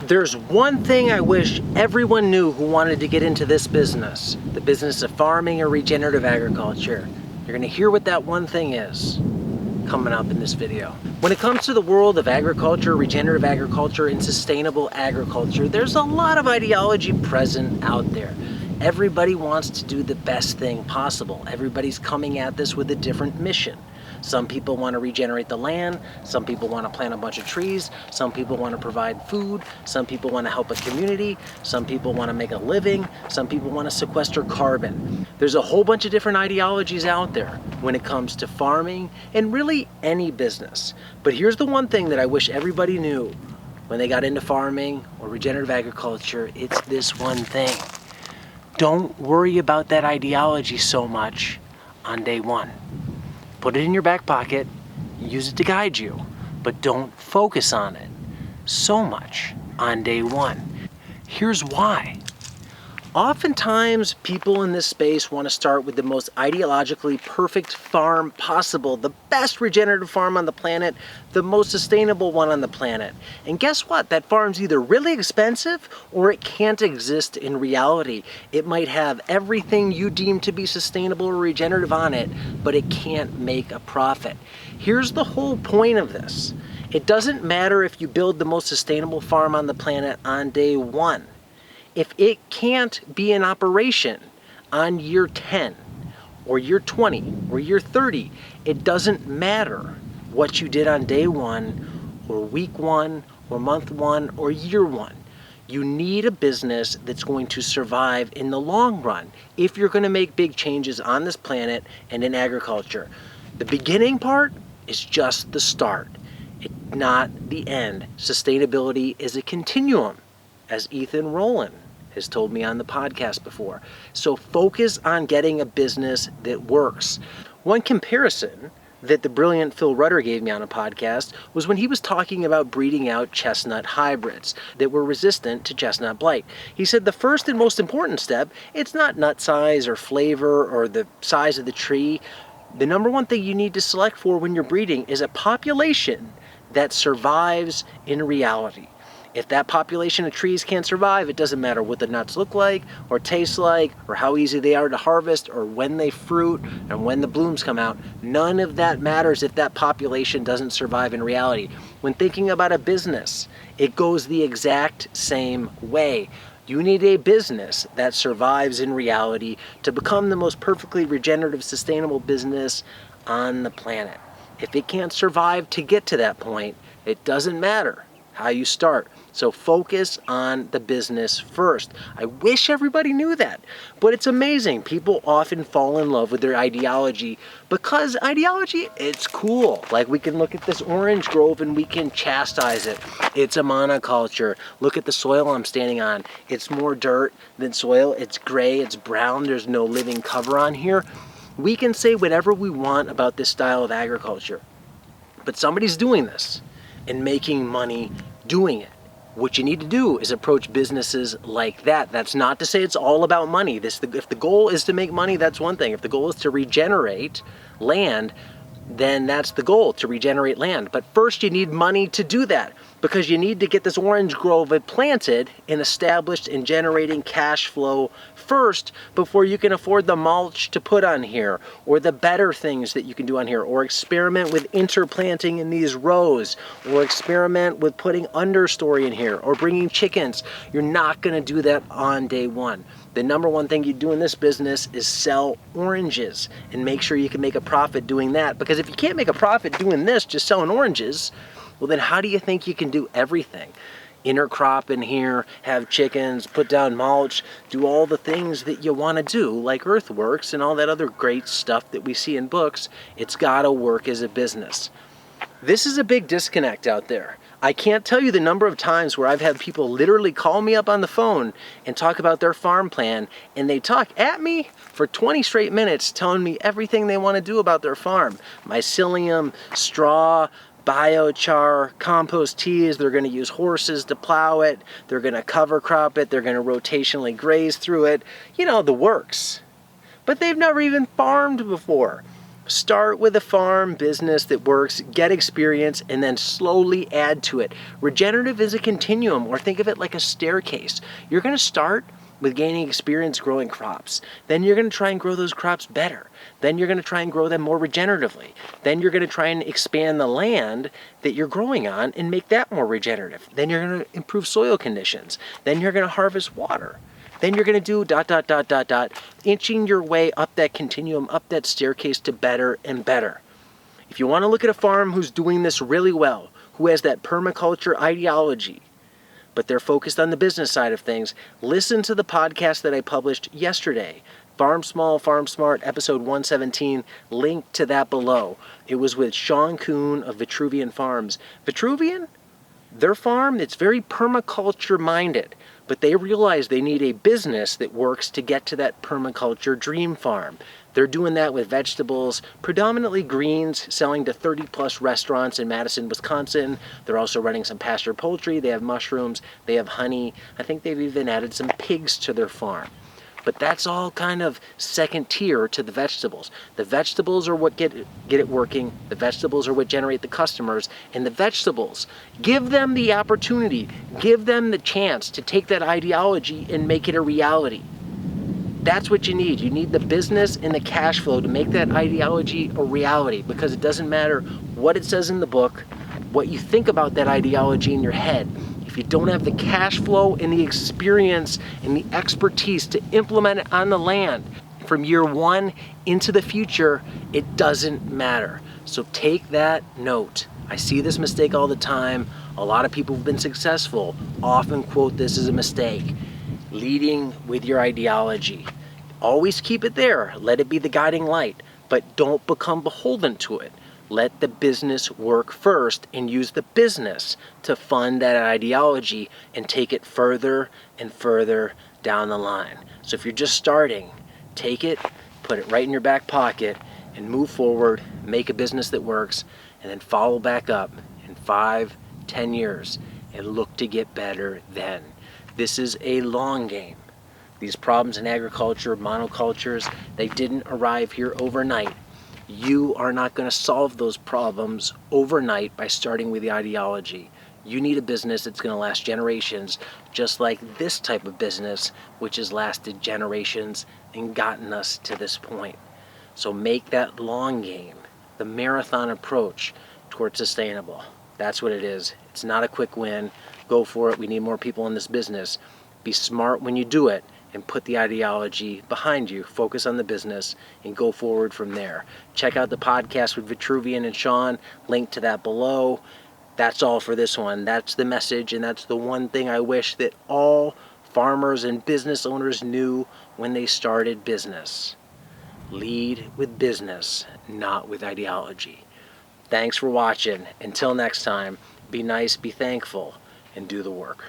There's one thing I wish everyone knew who wanted to get into this business, the business of farming or regenerative agriculture. You're going to hear what that one thing is coming up in this video. When it comes to the world of agriculture, regenerative agriculture, and sustainable agriculture, there's a lot of ideology present out there. Everybody wants to do the best thing possible. Everybody's coming at this with a different mission. Some people want to regenerate the land, some people want to plant a bunch of trees, some people want to provide food, some people want to help a community, some people want to make a living, some people want to sequester carbon. There's a whole bunch of different ideologies out there when it comes to farming and really any business. But here's the one thing that I wish everybody knew when they got into farming or regenerative agriculture, it's this one thing. Don't worry about that ideology so much on day one. Put it in your back pocket, use it to guide you, but don't focus on it so much on day one. Here's why. Oftentimes, people in this space want to start with the most ideologically perfect farm possible, the best regenerative farm on the planet, the most sustainable one on the planet. And guess what? That farm's either really expensive or it can't exist in reality. It might have everything you deem to be sustainable or regenerative on it, but it can't make a profit. Here's the whole point of this. It doesn't matter if you build the most sustainable farm on the planet on day one. If it can't be in operation on year 10 or year 20 or year 30, it doesn't matter what you did on day one or week one or month one or year one. You need a business that's going to survive in the long run if you're going to make big changes on this planet and in agriculture. The beginning part is just the start. It's not the end. Sustainability is a continuum, as Ethan Rowland has told me on the podcast before. So focus on getting a business that works. One comparison that the brilliant Phil Rudder gave me on a podcast was when he was talking about breeding out chestnut hybrids that were resistant to chestnut blight. He said the first and most important step, it's not nut size or flavor or the size of the tree. The number one thing you need to select for when you're breeding is a population that survives in reality. If that population of trees can't survive, it doesn't matter what the nuts look like or taste like or how easy they are to harvest or when they fruit and when the blooms come out. None of that matters if that population doesn't survive in reality. When thinking about a business, it goes the exact same way. You need a business that survives in reality to become the most perfectly regenerative, sustainable business on the planet. If it can't survive to get to that point, it doesn't matter how you start. So focus on the business first. I wish everybody knew that, but it's amazing. People often fall in love with their ideology because ideology, it's cool. Like we can look at this orange grove and we can chastise it. It's a monoculture. Look at the soil I'm standing on. It's more dirt than soil. It's gray, it's brown. There's no living cover on here. We can say whatever we want about this style of agriculture, but somebody's doing this and making money doing it. What you need to do is approach businesses like that. That's not to say it's all about money. If the goal is to make money, that's one thing. If the goal is to regenerate land, then that's the goal, to regenerate land. But first you need money to do that because you need to get this orange grove planted and established and generating cash flow first before you can afford the mulch to put on here or the better things that you can do on here, or experiment with interplanting in these rows, or experiment with putting understory in here or bringing chickens. You're not going to do that on day one. The number one thing you do in this business is sell oranges and make sure you can make a profit doing that, because if you can't make a profit doing this, just selling oranges, well then how do you think you can do everything? Intercrop in here, have chickens, put down mulch, do all the things that you want to do, like earthworks and all that other great stuff that we see in books. It's got to work as a business. This is a big disconnect out there. I can't tell you the number of times where I've had people literally call me up on the phone and talk about their farm plan, and they talk at me for 20 straight minutes telling me everything they want to do about their farm. Mycelium, straw, biochar, compost teas. They're going to use horses to plow it. They're going to cover crop it. They're going to rotationally graze through it. You know, the works. But they've never even farmed before. Start with a farm business that works, get experience, and then slowly add to it. Regenerative is a continuum, or think of it like a staircase. You're going to start with gaining experience growing crops. Then you're going to try and grow those crops better. Then you're going to try and grow them more regeneratively. Then you're going to try and expand the land that you're growing on and make that more regenerative. Then you're going to improve soil conditions. Then you're going to harvest water. Then you're going to do ... inching your way up that continuum, up that staircase to better and better. If you want to look at a farm who's doing this really well, who has that permaculture ideology, but they're focused on the business side of things, listen to the podcast that I published yesterday. Farm Small, Farm Smart, episode 117, link to that below. It was with Sean Kuhn of Vitruvian Farms. Vitruvian? Their farm, it's very permaculture minded, but they realize they need a business that works to get to that permaculture dream farm. They're doing that with vegetables, predominantly greens, selling to 30 plus restaurants in Madison, Wisconsin. They're also running some pasture poultry. They have mushrooms, they have honey. I think they've even added some pigs to their farm. But that's all kind of second tier to the vegetables. The vegetables are what get it working. The vegetables are what generate the customers. And the vegetables, give them the opportunity, give them the chance to take that ideology and make it a reality. That's what you need. You need the business and the cash flow to make that ideology a reality, because it doesn't matter what it says in the book, what you think about that ideology in your head. If you don't have the cash flow and the experience and the expertise to implement it on the land from year one into the future, it doesn't matter. So take that note. I see this mistake all the time. A lot of people who've been successful often quote this as a mistake. Leading with your ideology. Always keep it there. Let it be the guiding light, but don't become beholden to it. Let the business work first and use the business to fund that ideology and take it further and further down the line. So if you're just starting, take it, put it right in your back pocket, and move forward, make a business that works, and then follow back up in 5, 10 years and look to get better then. This is a long game. These problems in agriculture, monocultures, they didn't arrive here overnight. You are not going to solve those problems overnight by starting with the ideology. You need a business that's going to last generations, just like this type of business, which has lasted generations and gotten us to this point. So make that long game, the marathon approach towards sustainable. That's what it is. It's not a quick win. Go for it. We need more people in this business. Be smart when you do it, and put the ideology behind you. Focus on the business and go forward from there. Check out the podcast with Vitruvian and Sean. Link to that below. That's all for this one. That's the message, and that's the one thing I wish that all farmers and business owners knew when they started business. Lead with business, not with ideology. Thanks for watching. Until next time, be nice, be thankful, and do the work.